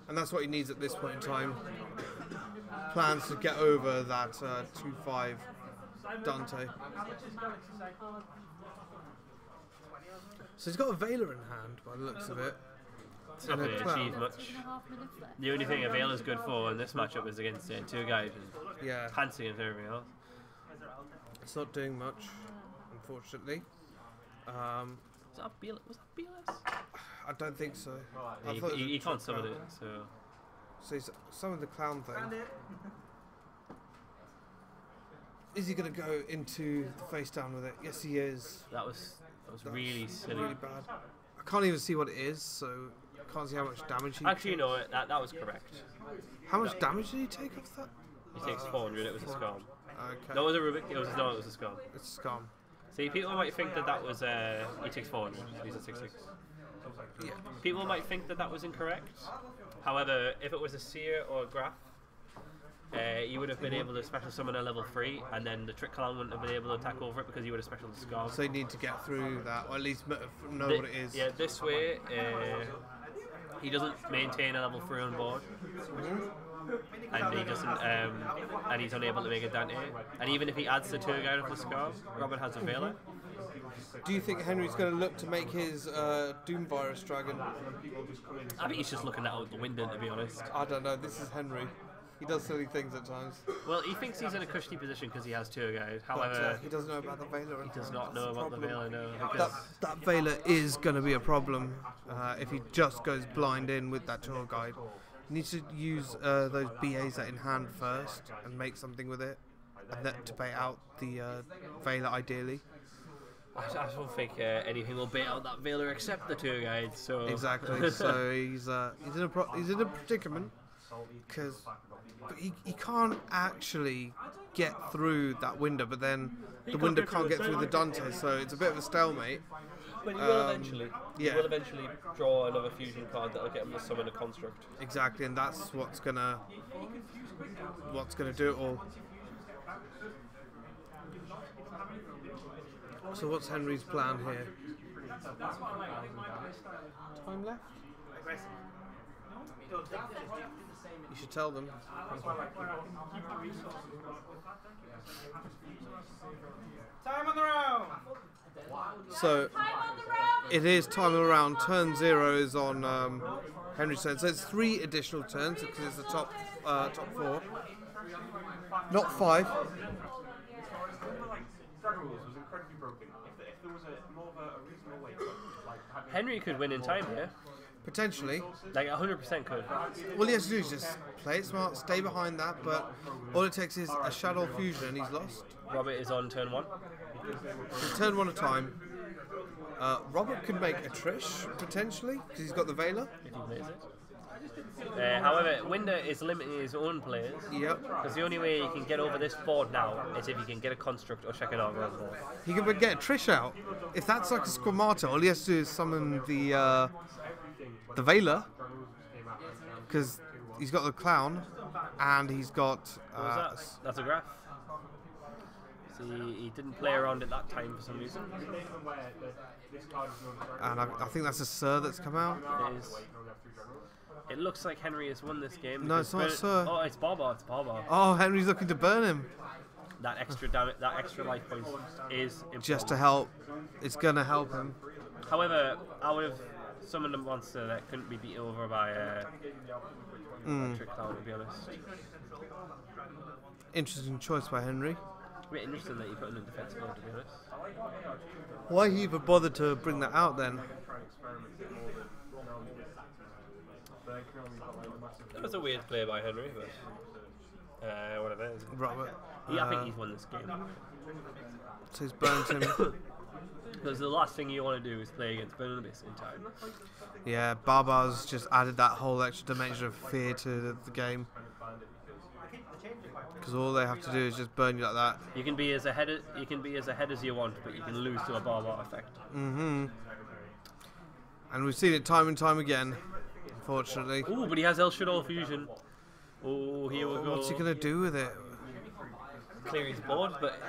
And that's what he needs at this point in time. Plans to get over that 2-5 Dante. So he's got a Veiler in hand by the looks of it. It's not And a going to Clown. achieve much. 2.5 minutes left. The only thing Avail is good for in this matchup is against two guys and Yeah, pantsing and everything else. it's not doing much, unfortunately. Was that BLS? I don't think so. I He, thought it was he, a he can't trick summon card. it, so So he's some of the clown thing. Is he going to go into the face down with it? Yes, he is. that was That's really silly. Really bad. I can't even see what it is, so I can't see how much damage he Actually, no, that was correct. How much damage did he take off that? He takes 400. It was a scam. Okay. No, it was a Rubik. It was a scam. It's a scam. See, people might think that was he takes 400. He's at 6-6. Yeah. People might think that was incorrect. However, if it was a seer or a graph, you would have been able to special summon a level 3, and then the trick clown wouldn't have been able to attack over it because you would have special scarred. So you need to get through that, or at least know what it is. Yeah, this way, he doesn't maintain a level 3 on board, and he doesn't, and he's unable to make a Dante. And even if he adds the tour guide of the scarf, Robert has a Veiler. Do you think Henry's going to look to make his Doom Virus Dragon? I think he's just looking out the window, to be honest. I don't know. This is Henry. He does silly things at times. Well, he thinks he's in a cushy position because he has tour guide. But However, he doesn't know about the Veiler. he does not know about the Veiler, no. That, Because that Veiler is going to be a problem if he just goes blind in with that tour guide. He needs to use those BAs that in hand first and make something with it, and then to bait out the Veiler ideally. I don't think anything will bait out that Veiler except the tour guide. So Exactly. So he's in a predicament because he can't actually get through that window, but then the window can't get through the Dante, so it's a bit of a stalemate. But you will eventually. yeah. You will eventually draw another fusion card that'll get him to summon a construct. Exactly, and that's what's gonna do it all. So what's Henry's plan here? Time left? You should tell them. Time on the round. So it is time around. Turn 0 is on Henry's turn. So it's 3 additional turns because it's the top 4, not 5. Dragon Rules was incredibly broken. If there was more of a reasonable way to Henry could win in time here. Potentially. Like 100% could. All he has to do is just play it smart, stay behind that, but all it takes is a Shaddoll Fusion and he's lost. Robert is on turn 1. So turn 1 at a time. Robert could make a Trish, potentially, because he's got the Veiler. If he plays it. However, Winder is limiting his own players. Yep. Because the only way you can get over this board now is if you can get a Construct or Shaddoll on board. He can get a Trish out. If that's like a Squamata, all he has to do is summon the Veiler, because he's got the Clown, and he's got... What was that? That's a graph. See, he didn't play around at that time for some reason. And I think that's a Sir that's come out. It is. It looks like Henry has won this game. No, it's not Sir. Oh, it's Barbar. It's Barbar. Oh, Henry's looking to burn him. That extra damage, that extra life point is important. Just to help. It's going to help him. However, I would have summoned a monster that couldn't be beaten over by Trick Clown, to be honest. Interesting choice by Henry. A bit interesting that you put in a defense mode, to be honest. Why he even bothered to bring that out then? That was a weird play by Henry, but whatever it is. Robert. I think he's won this game. So he's burnt him. Because the last thing you want to do is play against Burn Abyss in time. Yeah, Barbar's just added that whole extra dimension of fear to the game. Because all they have to do is just burn you like that. You can be as ahead as you want, but you can lose to a Barbar effect. And we've seen it time and time again, unfortunately. Ooh, but he has El Shaddoll Fusion. Oh, here we go. What's he gonna do with it? Clear his board, but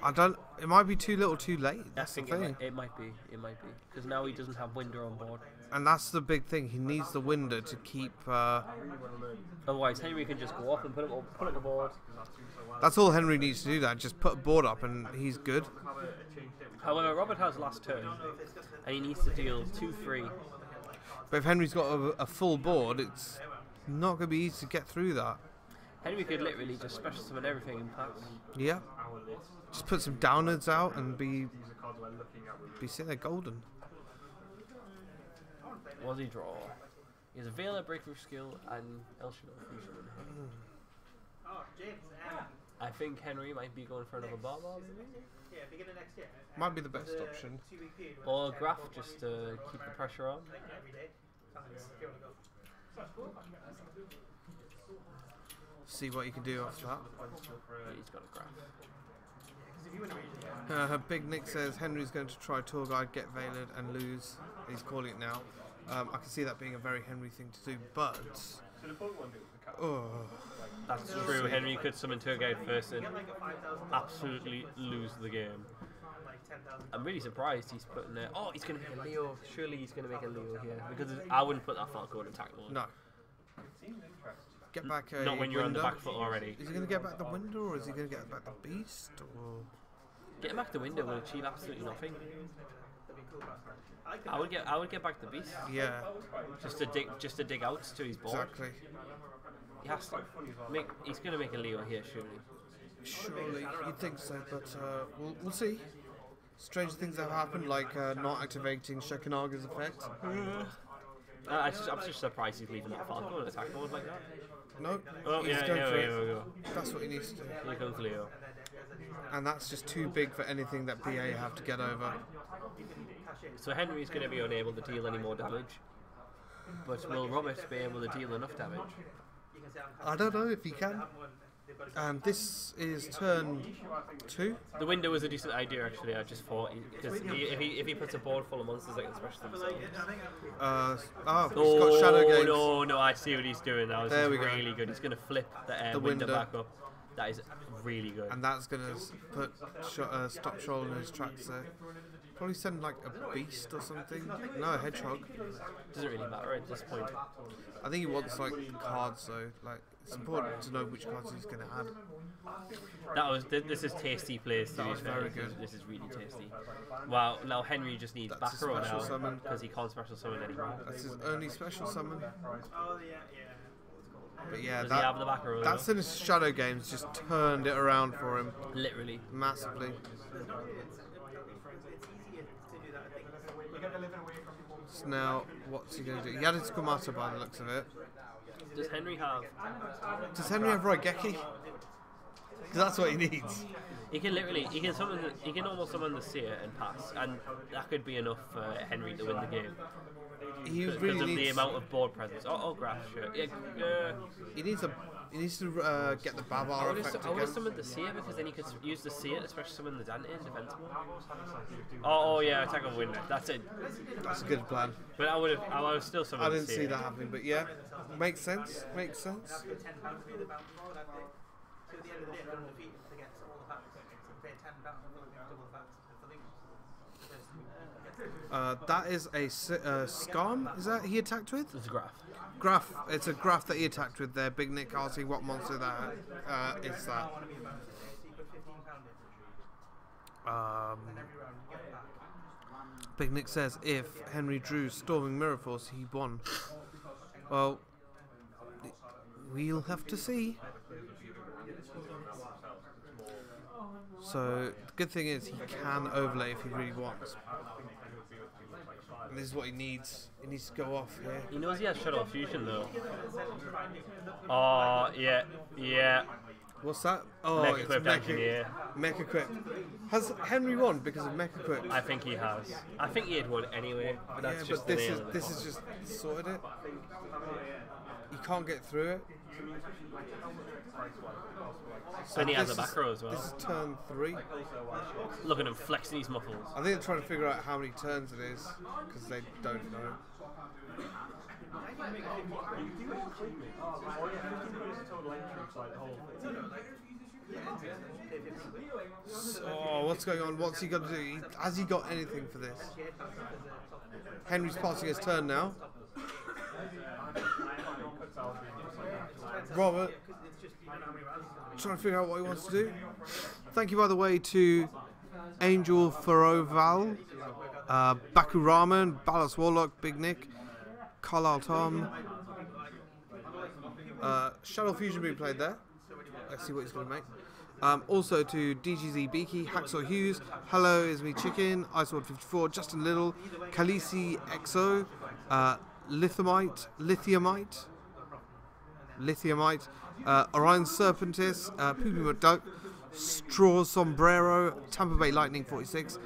I don't. It might be too little, too late. That's the I think thing. it might be. It might be because now he doesn't have Winder on board. And that's the big thing. He needs the Winder to keep. Otherwise, Henry can just go off and put up the board. That's all Henry needs to do. That just put a board up and he's good. However, Robert has last turn, and he needs to deal 2-3. But if Henry's got a full board, it's not going to be easy to get through that. Henry could literally just special summon everything and pass. Yeah. Just put some downwards out and be sitting there golden. What does he draw? He has a Veiler, Breakthrough Skill, and El Shaddoll Fusion in hand. I think Henry might be going for another Barbar. Might be the best option. Or Graph, just to keep the pressure on. See what you can do after that. Yeah, he's got a Graph. Big Nick says Henry's going to try Tour Guide, get Veilered and lose. He's calling it now. I can see that being a very Henry thing to do, but... That's true. Henry could summon Tour Guide first and absolutely lose the game. I'm really surprised he's putting there. Oh, he's going to make a Leo. Surely he's going to make a Leo here. Because I wouldn't put that Falco in attack mode. No. Get back a Not when you're Winder. on the back foot already. Is he going to get back the Winder or is he going to get back the Beast? Or... Getting back the window will achieve absolutely nothing. I would get back the Beast. Yeah. Just to dig out to his board. Exactly. He has to make. He's going to make a Leo here, surely. Surely, you'd think so, but we'll see. Strange things have happened, like not activating Shekinaga's effect. I'm just surprised he's leaving that Falco in attack mode like that. No, Oh, he's yeah, going for here it. we go. That's what he needs to do. Here comes Leo. And that's just too big for anything that BA have to get over. So Henry's going to be unable to deal any more damage. But will Robert be able to deal enough damage? I don't know if he can. And this is turn 2. The window was a decent idea, actually. I just thought because if he puts a board full of monsters, that can special themselves. He's got Shadow Games. No, I see what he's doing now. This is really good. He's going to flip the window back up. That is really good. And that's going to put stop Shoal in his tracks there. Probably send like a beast or something. No, a hedgehog. Doesn't really matter at this point. I think he wants like cards though. Like it's important to know which cards he's going to add. This is tasty plays. That was very good. This is really tasty. Wow. Now Henry just needs That's back row a special now summon. because he can't special summon anymore. That's his only special summon. Oh, yeah. But yeah, Does he have the back row? that's in his shadow games just turned it around for him Literally. massively. So now, what's he going to do? He added Squamata by the looks of it. Does Henry have? Does Henry have Raigeki? Because that's what he needs. He can literally, he can almost summon the Seer and pass, and that could be enough for Henry to win the game. He Because really of the needs. amount of board presence. Oh, graph, sure. Yeah, He needs to get the Babar I would effect have again. summoned the Seer because then he could use the Seer to special summon the Dante in defensible. Oh yeah, attack on win. That's it. That's a good plan. But I would have still summoned I the didn't Seer. see that happening, but yeah, makes sense. Makes sense. That is a Scarm. Is that he attacked with? It's a graph. Graph. It's a graph that he attacked with there. Big Nick asking what monster that is that. Big Nick says if Henry drew Storming Mirror Force, he won. Well, we'll have to see. So the good thing is he can overlay if he really wants. And this is what he needs. He needs to go off here. He knows he has Shaddoll Fusion though. Oh yeah. What's that? Oh, Mecha it's Equipped Engineer. Mecha Equip. Has Henry won because of Mecha Equip? I think he has. I think he had won anyway, but that's Yeah, just but the nail of it. this is just sorted it. You can't get through it. So And he has this a back is- row as well. This is turn 3. Look at him flexing his muffles. I think they're trying to figure out how many turns it is because they don't know. Oh, what's going on? What's he got to do? Has he got anything for this? Henry's passing his turn now. Robert trying to figure out what he wants to do. Thank you, by the way, to Angel Faroval, Baku Ramen, Ballas Warlock, Big Nick, Carlisle Tom, Shaddoll Fusion being played there. Let's see what he's going to make. Also to DGZ Beaky, Hacksaw Hughes, Hello Is Me Chicken, Iceworld 54, Justin Little, Khaleesi XO, Lithiumite, Orion Serpentis, Poopy McDuck, Straw Sombrero, Tampa Bay Lightning 46,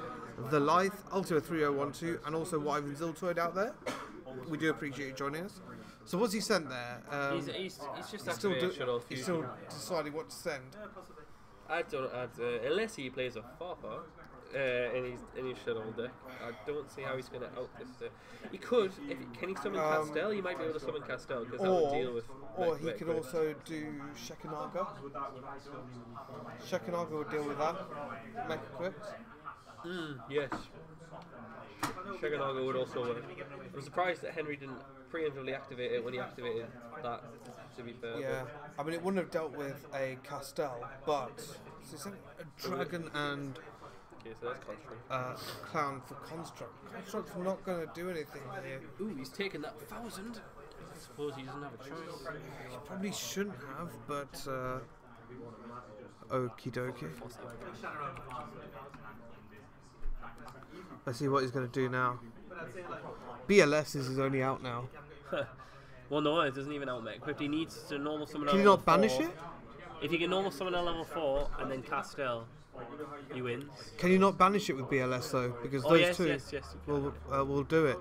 The Lithe, Ultima 3012, and also Wyvern Ziltoid out there. We do appreciate you joining us. So what's he sent there? He's just He's still, activated Shaddoll he's Fusion. still deciding what to send. I don't. Unless he plays a Farfa in his Shaddoll deck, I don't see how he's going to outfit it. He could. Can he summon Castel? He might be able to summon Castel because that would deal with. Or he could also do Shekinaga. Shekinaga would deal with that. Mech equipped. Yes. Shaganaga would also work. I'm surprised that Henry didn't preemptively activate it when he activated that, to be fair. Yeah, I mean it wouldn't have dealt with a Castel, but so sent a dragon and Okay, so that's Construct. clown for construct. Construct's not going to do anything here. Ooh, he's taken that 1,000. I suppose he doesn't have a choice. He probably shouldn't have, but okie dokie. Let's see what he's going to do now. BLS is his only out now. Well, no, it doesn't even out equipped. He needs to normal summon. Can you level not banish 4. it? If you can normal summon a level 4 and then Castel, he wins. Can you not banish it with BLS though? Because Oh those yes, two yes. will do it.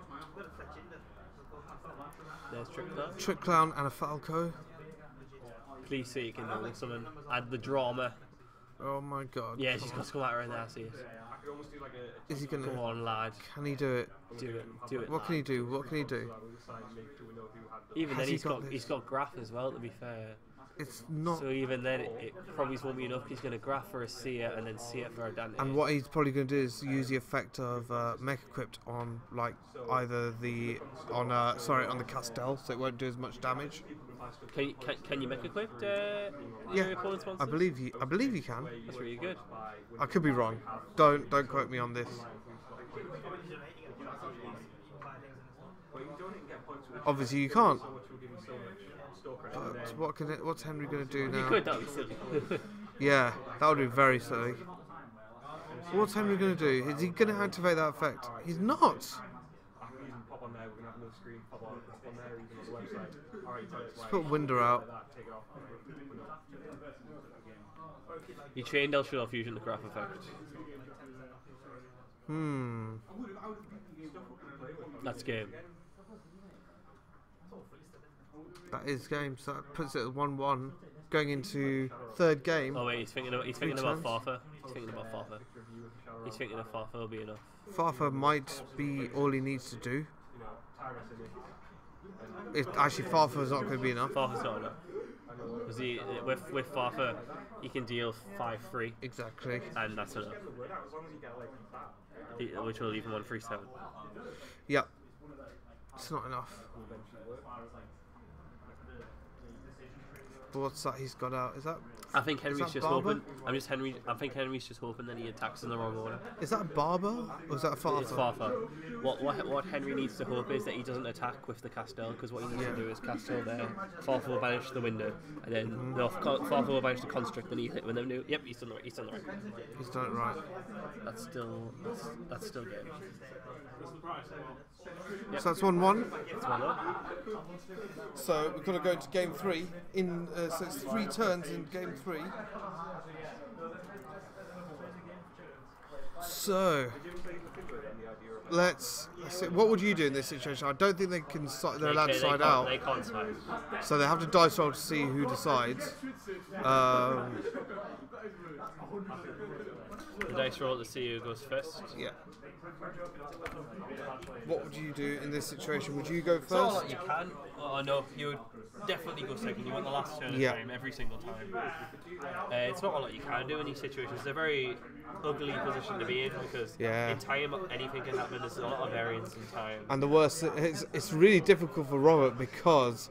There's Trick Clown. Trick Clown and a Falco. Please say you can normal summon. Add the drama. Oh my god. Yeah, she's got to come out right there. See it. Is he gonna? Go on, lad. Can he do it? Do it. What can he do? What can he do? Even Has then, he got this? he's got Graph as well. To be fair, It's not. So even then, it probably won't be enough. 'Cause he's going to graph for a seer and then seer for a Dante. And what he's probably going to do is use the effect of mech equipped on like either the on the Castell, so it won't do as much damage. Can you make equipped Yeah, your opponent's I monsters? believe you can. That's really good. I could be wrong. Don't quote me on this. Obviously you can't. But what's Henry going to do You now? could, that would be silly. Yeah, that would be very silly. What's Henry going to do? Is he going to activate that effect? He's not. Let's Let's put Winder out. You chained El Shaddoll Fusion to graph effect. That's game. That is game. So that puts it at 1-1. Going into third game. Oh wait, he's thinking about turns. Farfa. He's thinking about Farfa. He's thinking if Farfa will be enough. Farfa might be all he needs to do. Actually, Farfa's not going to be enough. Farfa's not enough. Because with Farfa, he can deal 5-3, Exactly. and that's enough. Which will leave him on 3-7. Yep. It's not enough. But what's that he's got out? Is that? I think Henry's that just Barber? hoping. I think Henry's just hoping that he attacks in the wrong order. Is that a Barber? Or is that a Farfa? It's Farfa. What Henry needs to hope is that he doesn't attack with the Castell, because what he needs to do is Castell there. Farfa will banish the window, and then Farfa will banish the construct, and he hit when them new. Yep, he's done the right. He's done it right. That's still game. Yep. So that's 1-1. It's 1-0. So we've got to go into game 3. So it's 3 turns in game 3. So let's see. What would you do in this situation? I don't think they can. They're allowed to side out. They can't side. So they have to dice roll to see who decides. The dice roll to see who goes first. Yeah. What would you do in this situation? Would you go It's not a first? lot you can. Oh no, you would definitely go second. You want the last turn of Yeah. time every single time. It's not a lot you can do in these situations. They're very ugly position to be in because Yeah. in time anything can happen. There's a lot of variance in time. And the worst, it's really difficult for Robert because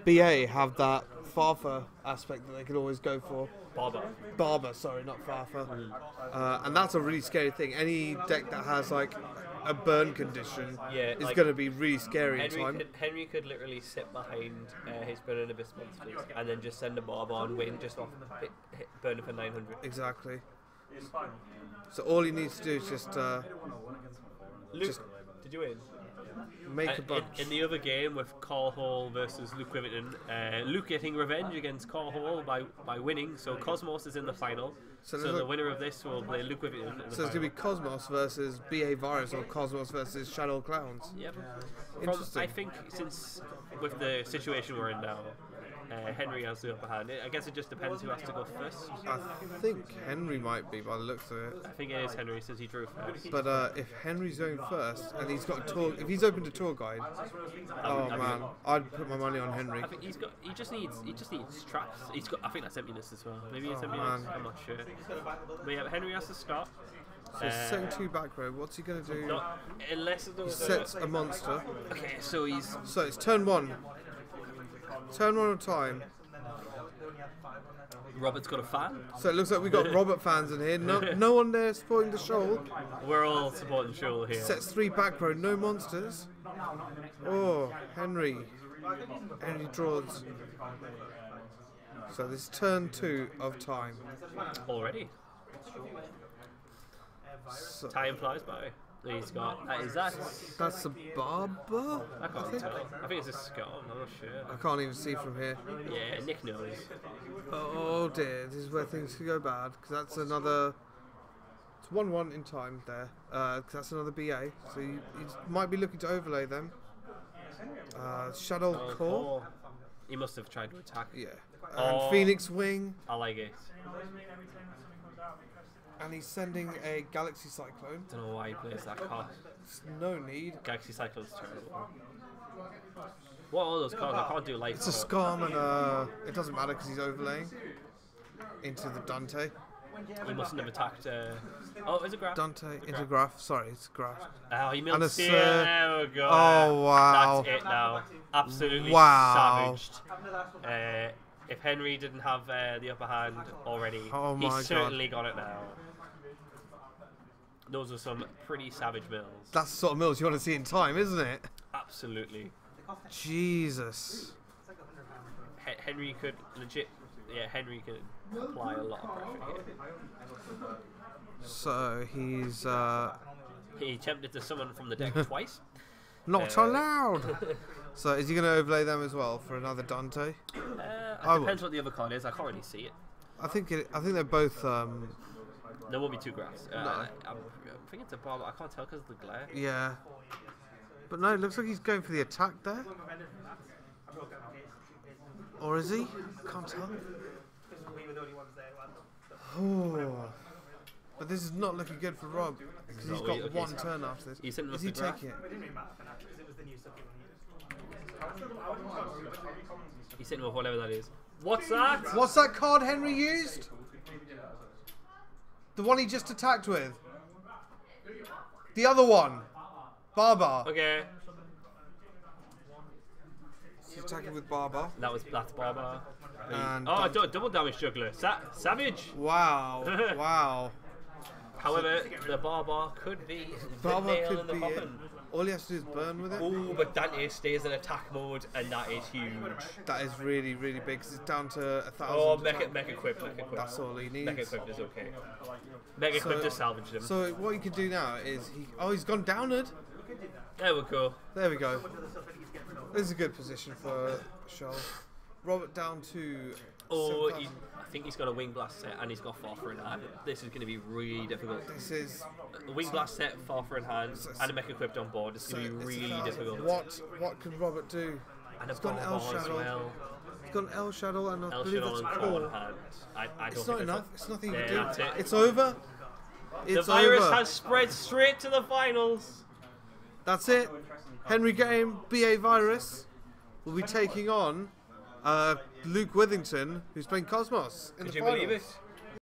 BA have that Farfa aspect that they can always go for. Barber, sorry, not Farfa. And that's a really scary thing. Any deck that has like a burn condition is like, going to be really scary in time. Henry could literally sit behind his Burn Abyss monsters and then just send a Barber on win just off burn for 900. Exactly. So all he needs to do is just Luke, did you win? make a bunch. In the other game with Carl Hall versus Luke Rivington, Luke getting revenge against Carl Hall by winning. So Cosmos is in the final. So the winner of this will play Luke Rivington. So it's going to be Cosmos versus BA Virus or Cosmos versus Shaddoll Clowns. Yep. Interesting. I think since with the situation we're in now, Henry has the upper hand. I guess it just depends who has to go first. I think Henry might be by the looks of it. I think it is Henry since he drew first. But if Henry's going first and he's got a tour, if he's open to tour guide, oh man, I'd put my money on Henry. I think he just needs traps. I think that's emptiness as well. Maybe it's emptiness. man. I'm not sure. But yeah, Henry has to start. So he's setting 2 back row. What's he going to do? Unless He sets a monster. okay, so he's So it's turn 1. Turn 1 of time. Robert's got a fan. So it looks like we got Robert fans in here. No one there supporting the shoal. We're all supporting Shaddoll here. Sets 3 back row. No monsters. Oh, Henry. Henry draws. So this is turn 2 of time. Already. So Time flies by. He's got. that's a Barber? I can't tell. I think it's a Scott. I'm not sure. I can't even see from here. Yeah, Nick knows. Oh dear, this is where things could go bad. Because that's another. It's 1-1 in time there. Because that's another BA. So you might be looking to overlay them. Shaddoll Core. He must have tried to attack. Yeah. And Phoenix Wing. I like it. And he's sending a Galaxy Cyclone. Don't know why he plays that card. No need. Galaxy Cyclone's terrible. What are all those cards? I can't do life. It's a Scum and it doesn't matter because he's overlaying into the Dante. He mustn't have attacked. Oh, it's a graph. Dante into Graph. Sorry, it's Graph. Oh, he And a milled steel. Sir. There we go. Oh, wow. That's it now. Absolutely Wow. savaged. If Henry didn't have the upper hand already, Oh my he's God. certainly got it now. Those are some pretty savage mills. That's the sort of mills you want to see in time, isn't it? Absolutely. Jesus. Henry could legit. Yeah, Henry could apply a lot of pressure here. So he's He attempted to summon from the deck twice. not allowed. So is he going to overlay them as well for another Dante? It I depends what the other card is. I can't really see it. I think they're both. There won't be two graphs. No. I think it's a bomb. I can't tell because of the glare. Yeah. But no, it looks like he's going for the attack there. Or is he? Can't tell. Oh. But this is not looking good for Rob because he's No, got okay, one so turn after this. he's sitting Is with he the graph? taking it? He's sitting with whatever that is. What's that? What's that card Henry used? The one he just attacked with. The other one. Barbar. Okay. He's attacking with Barbar. That's Barbar. And Oh, double damage juggler. Savage. wow. Wow. However, the Barbar could be the Barbar nail in could the be it. coffin. All he has to do is burn with it. Oh, but Dante stays in attack mode, and that is huge. That is really, really big because it's down to 1,000. Oh, Mech Equip. That's all he Mech needs. Equip is okay. Mech Equip just salvaged him. So what you can do now is he's gone downward. There we go. There we go. This is a good position for Shoal. Robert down to. Oh, 7,000. I think he's got a Wing Blast set, and he's got Farfer in hand. This is going to be really difficult. This is. A Wing Blast set, Farfer in hand, and a Mech Equipped on board. It's So going to be it's really 1,000. difficult. What can Robert do? And a He's got an L Barbar as Shadow. well. He's got an L Shadow and I El believe Shadow that's and a Claw in core. hand. I don't It's think not enough. It's nothing you Yeah, can that's do. it. It's over. The It's virus over. has spread straight to the finals. That's it. Henry Game, BA Virus, will be taking on Luke Withington, who's playing Cosmos in Could the you finals. believe it?